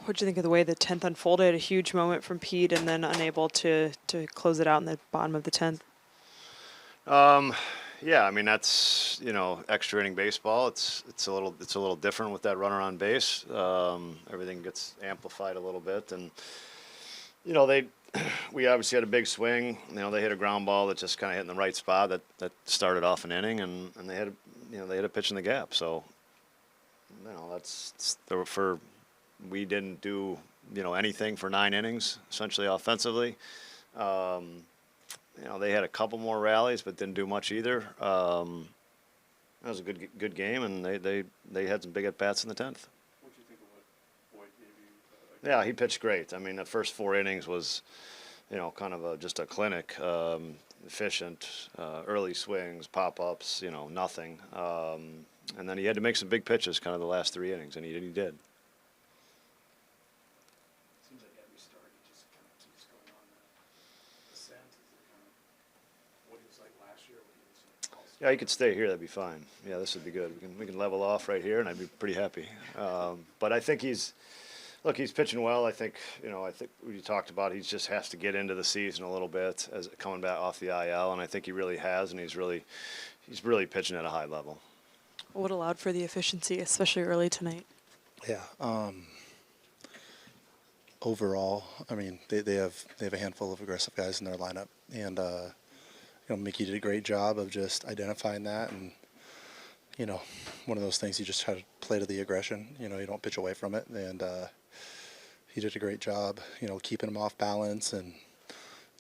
What'd you think of the way the 10th unfolded? A huge moment from Pete, and then unable to close it out in the bottom of the 10th. Yeah, I mean that's extra inning baseball. It's a little different with that runner on base. Everything gets amplified a little bit, and we obviously had a big swing. They hit a ground ball that just kind of hit in the right spot that started off an inning, and they had a pitch in the gap. So we didn't do anything for 9 innings essentially offensively. They had a couple more rallies, but didn't do much either. That was a good game, and they had some big at bats in the 10th. What do you think of what Boyd gave you? Yeah, he pitched great. I mean, the first 4 innings was, kind of just a clinic. Efficient, early swings, pop-ups, nothing. And then he had to make some big pitches, kind of the last 3 innings, and he did. Seems like every start he just kind of keeps going on the ascent. Is it kind of what he was like last year? What he was also Yeah, he could stay here. That'd be fine. Yeah, this would be good. We can level off right here, and I'd be pretty happy. But I think he's pitching well. I think we talked about he just has to get into the season a little bit as coming back off the IL, and I think he really has, and he's really pitching at a high level. What allowed for the efficiency, especially early tonight? Yeah. Overall, I mean, they have a handful of aggressive guys in their lineup, and Mickey did a great job of just identifying that, and one of those things you just try to play to the aggression. You don't pitch away from it, and he did a great job, keeping him off balance, and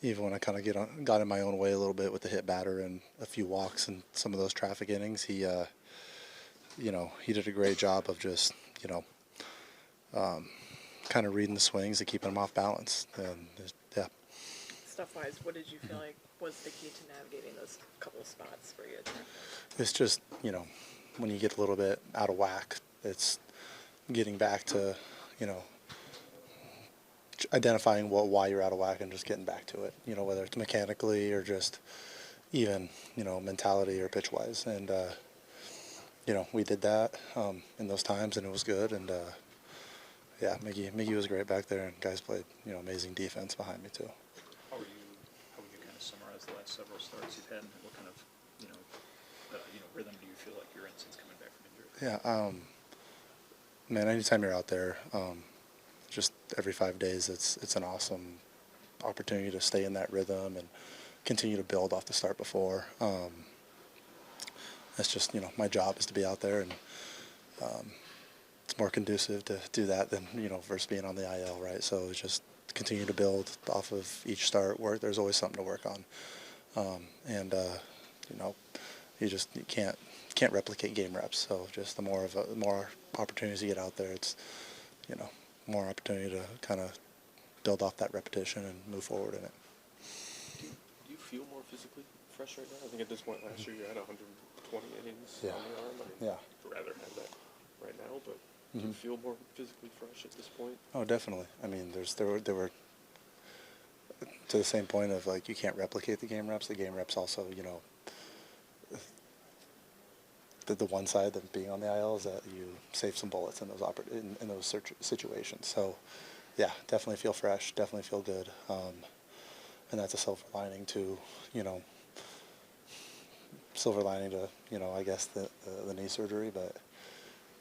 even when I kind of got in my own way a little bit with the hit batter and a few walks and some of those traffic innings, he did a great job of just, kind of reading the swings and keeping them off balance. And yeah. Stuff-wise, what did you feel like was the key to navigating those couple of spots for you? It's just, when you get a little bit out of whack, it's getting back to, identifying why you're out of whack and just getting back to it, whether it's mechanically or just even, mentality or pitch-wise. And, we did that in those times, and it was good. And, yeah, Mickey was great back there, and guys played, amazing defense behind me, too. How would you kind of summarize the last several starts you've had, and what kind of, rhythm do you feel like you're in since coming back from injury? Yeah, man, anytime you're out there, just every 5 days, it's an awesome opportunity to stay in that rhythm and continue to build off the start before. That's just, my job is to be out there, and it's more conducive to do that than, versus being on the IL, right? So it's just continue to build off of each start. There's always something to work on. You can't replicate game reps. So just the more opportunities you get out there, it's, more opportunity to kind of build off that repetition and move forward in it. Do you feel more physically fresh right now? I think at this point last year you had 120 innings on the arm. I'd rather have that right now, but do you feel more physically fresh at this point? Oh, definitely. I mean, there were to the same point of, like, you can't replicate the game reps. The game reps also, the one side of being on the IL is that you save some bullets in those situations. So, yeah, definitely feel fresh, definitely feel good, and that's a silver lining to, I guess the knee surgery. But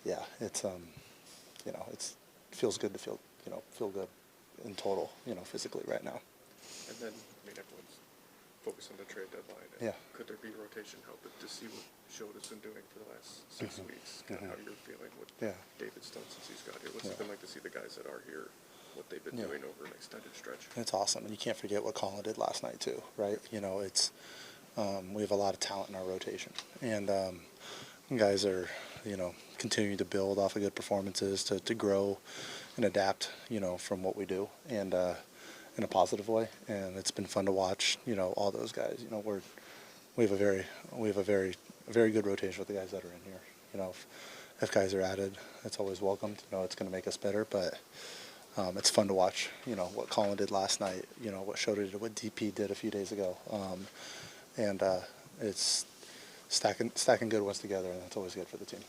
yeah, it's it feels good to feel good in total, physically right now. And then, everyone's focused on the trade deadline. Yeah. Could there be rotation help to see what Shota's been doing for the last 6 weeks? Kind of how you're feeling, what David's done since he's got here. What's it been like to see the guys that are here, what they've been doing over an extended stretch? It's awesome, and you can't forget what Colin did last night too, right? It's we have a lot of talent in our rotation, and guys are continuing to build off of good performances to grow and adapt, from what we do, and in a positive way. And it's been fun to watch, all those guys. We have a very good rotation with the guys that are in here. If guys are added, it's always welcomed. It's going to make us better, but it's fun to watch, what Colin did last night, what Shota did, what DP did a few days ago. And it's stacking good ones together, and that's always good for the team.